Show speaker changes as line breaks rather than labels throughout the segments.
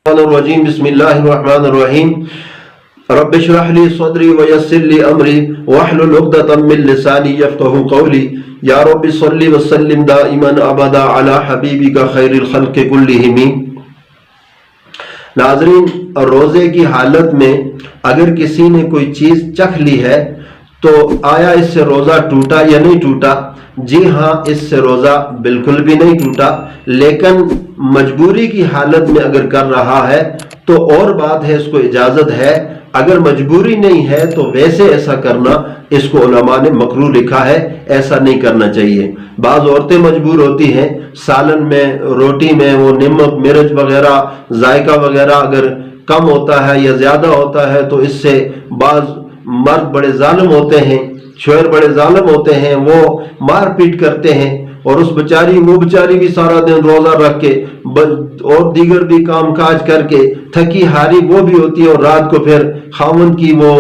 الرجیم بسم اللہ الرحمن الرحیم رب اشرح لی صدری ویسر لی امری واحلل عقدۃ من لسانی یفقہوا قولی یا رب صلی وسلم دائما ابدا علی حبیبک خیر الخلق کلہم۔ ناظرین، روزے کی حالت میں اگر کسی نے کوئی چیز چکھ لی ہے تو آیا اس سے روزہ ٹوٹا یا نہیں ٹوٹا؟ جی ہاں، اس سے روزہ بالکل بھی نہیں ٹوٹا، لیکن مجبوری کی حالت میں اگر کر رہا ہے تو اور بات ہے، اس کو اجازت ہے۔ اگر مجبوری نہیں ہے تو ویسے ایسا کرنا اس کو علماء نے مکروہ لکھا ہے، ایسا نہیں کرنا چاہیے۔ بعض عورتیں مجبور ہوتی ہیں، سالن میں روٹی میں وہ نمک مرچ وغیرہ ذائقہ وغیرہ اگر کم ہوتا ہے یا زیادہ ہوتا ہے تو اس سے بعض مرد بڑے ظالم ہوتے ہیں، شوہر بڑے ظالم ہوتے ہیں، وہ مار پیٹ کرتے ہیں، اور وہ بیچاری بھی سارا دن روزہ رکھ کے اور دیگر بھی کام کاج کر کے تھکی ہاری وہ بھی ہوتی ہے، اور رات کو پھر خاوند کی وہ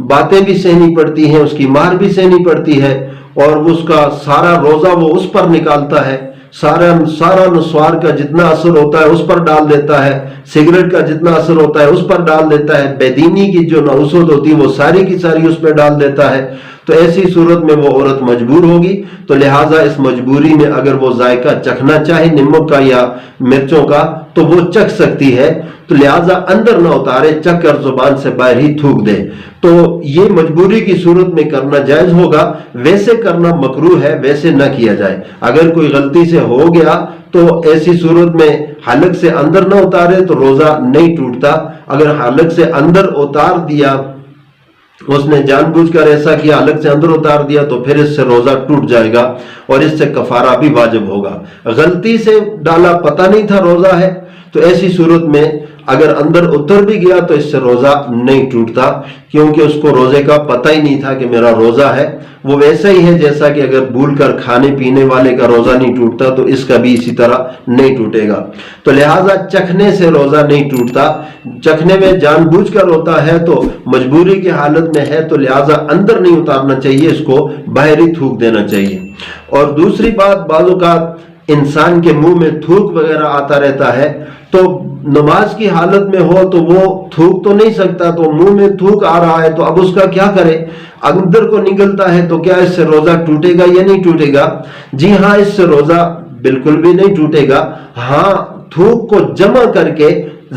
باتیں بھی سہنی پڑتی ہیں، اس کی مار بھی سہنی پڑتی ہے، اور اس کا سارا روزہ وہ اس پر نکالتا ہے، سارا نسوار کا جتنا اثر ہوتا ہے اس پر ڈال دیتا ہے، سگریٹ کا جتنا اثر ہوتا ہے اس پر ڈال دیتا ہے، بے دینی کی جو نحوست ہوتی ہے وہ ساری کی ساری اس پہ ڈال دیتا ہے۔ تو ایسی صورت میں وہ عورت مجبور ہوگی، تو لہٰذا اس مجبوری میں اگر وہ ذائقہ چکھنا چاہے نمک کا یا مرچوں کا تو وہ چکھ سکتی ہے، تو لہٰذا اندر نہ اتارے، چکھ کر زبان سے باہر ہی تھوک دے۔ تو یہ مجبوری کی صورت میں کرنا جائز ہوگا، ویسے کرنا مکروہ ہے، ویسے نہ کیا جائے۔ اگر کوئی غلطی سے ہو گیا تو ایسی صورت میں حلق سے اندر نہ اتارے تو روزہ نہیں ٹوٹتا۔ اگر حلق سے اندر اتار دیا، اس نے جان بوجھ کر ایسا کیا، حلق سے اندر اتار دیا، تو پھر اس سے روزہ ٹوٹ جائے گا اور اس سے کفارہ بھی واجب ہوگا۔ غلطی سے ڈالا، پتہ نہیں تھا روزہ ہے، تو ایسی صورت میں اگر اندر اتر بھی گیا تو اس سے روزہ نہیں ٹوٹتا، کیونکہ اس کو روزے کا پتہ ہی نہیں تھا کہ میرا روزہ ہے۔ وہ ویسا ہی ہے جیسا کہ اگر بھول کر کھانے پینے والے کا روزہ نہیں ٹوٹتا تو اس کا بھی اسی طرح نہیں ٹوٹے گا۔ تو لہٰذا چکھنے سے روزہ نہیں ٹوٹتا، چکھنے میں جان بوجھ کر ہوتا ہے تو مجبوری کی حالت میں ہے، تو لہٰذا اندر نہیں اتارنا چاہیے، اس کو باہر ہی تھوک دینا چاہیے۔ اور دوسری بات، بعض اوقات انسان کے منہ میں تھوک وغیرہ آتا رہتا ہے، تو نماز کی حالت میں ہو تو وہ تھوک تو نہیں سکتا، تو منہ میں تھوک آ رہا ہے تو اب اس کا کیا کرے؟ اندر کو نگلتا ہے تو کیا اس سے روزہ ٹوٹے گا یا نہیں ٹوٹے گا؟ جی ہاں، اس سے روزہ بالکل بھی نہیں ٹوٹے گا۔ ہاں، تھوک کو جمع کر کے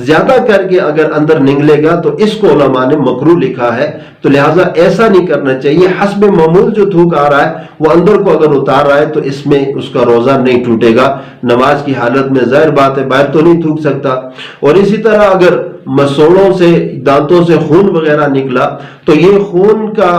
زیادہ کر کے اگر اندر نگلے گا تو اس کو علماء نے مکروہ لکھا ہے، تو لہٰذا ایسا نہیں کرنا چاہیے۔ حسب معمول جو تھوک آ رہا ہے وہ اندر کو اگر اتار رہا ہے تو اس میں اس کا روزہ نہیں ٹوٹے گا۔ نماز کی حالت میں ظاہر بات ہے باہر تو نہیں تھوک سکتا۔ اور اسی طرح اگر مسوڑوں سے، دانتوں سے خون وغیرہ نکلا تو یہ خون کا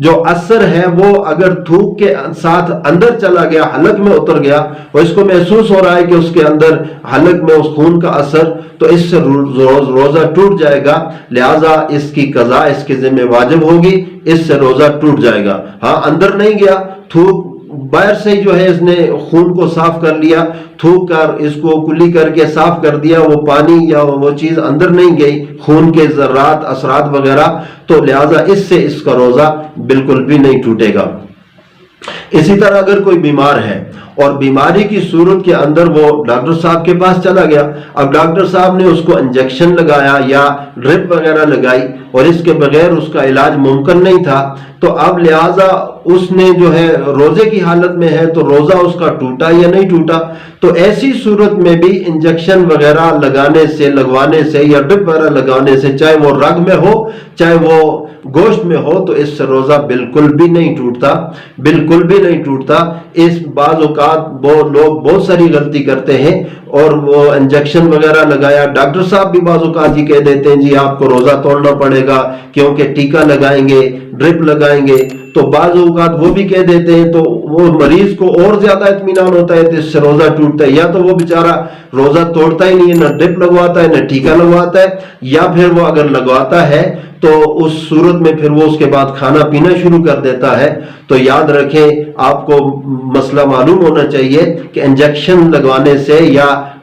جو اثر ہے وہ اگر تھوک کے ساتھ اندر چلا گیا، حلق میں اتر گیا، اور اس کو محسوس ہو رہا ہے کہ اس کے اندر حلق میں اس خون کا اثر، تو اس سے روزہ ٹوٹ جائے گا، لہٰذا اس کی قضا اس کے ذمہ واجب ہوگی، اس سے روزہ ٹوٹ جائے گا۔ ہاں، اندر نہیں گیا، تھوک باہر سے جو ہے اس نے خون کو صاف کر لیا، تھوک کر اس کو کلی کر کے صاف کر دیا، وہ پانی یا وہ چیز اندر نہیں گئی، خون کے ذرات اثرات وغیرہ، تو لہٰذا اس سے اس کا روزہ بالکل بھی نہیں ٹوٹے گا۔ اسی طرح اگر کوئی بیمار ہے اور بیماری کی صورت کے اندر وہ ڈاکٹر صاحب کے پاس چلا گیا، اب ڈاکٹر صاحب نے اس کو انجیکشن لگایا یا ڈرپ وغیرہ لگائی اور اس کے بغیر اس کا علاج ممکن نہیں تھا، تو اب لہٰذا اس نے جو ہے روزے کی حالت میں ہے تو روزہ اس کا ٹوٹا یا نہیں ٹوٹا؟ تو ایسی صورت میں بھی انجیکشن وغیرہ لگوانے سے یا ڈرپ وغیرہ لگانے سے، چاہے وہ رگ میں ہو چاہے وہ گوشت میں ہو، تو اس سے روزہ بالکل بھی نہیں ٹوٹتا، بالکل بھی نہیں ٹوٹتا۔ اس بعض اوقات وہ لوگ بہت ساری غلطی کرتے ہیں اور وہ انجیکشن وغیرہ لگایا، ڈاکٹر صاحب بھی بعض اوقات یہ کہہ دیتے ہیں جی آپ کو روزہ توڑنا پڑے گا کیونکہ ٹیکا لگائیں گے، ڈرپ لگائیں گے، تو بعض اوقات وہ بھی کہہ دیتے ہیں، تو وہ مریض کو اور زیادہ اطمینان ہوتا ہے تو اس سے روزہ ٹوٹتا ہے۔ یا تو وہ بیچارہ روزہ توڑتا ہی نہیں ہے، نہ ڈرپ لگواتا ہے نہ ٹیکا لگواتا ہے، یا پھر وہ اگر لگواتا ہے تو اس صورت میں پھر وہ اس کے بعد کھانا پینا شروع کر دیتا ہے۔ تو یاد رکھیں، آپ کو مسئلہ معلوم ہونا چاہیے کہ انجیکشن لگوانے سے یا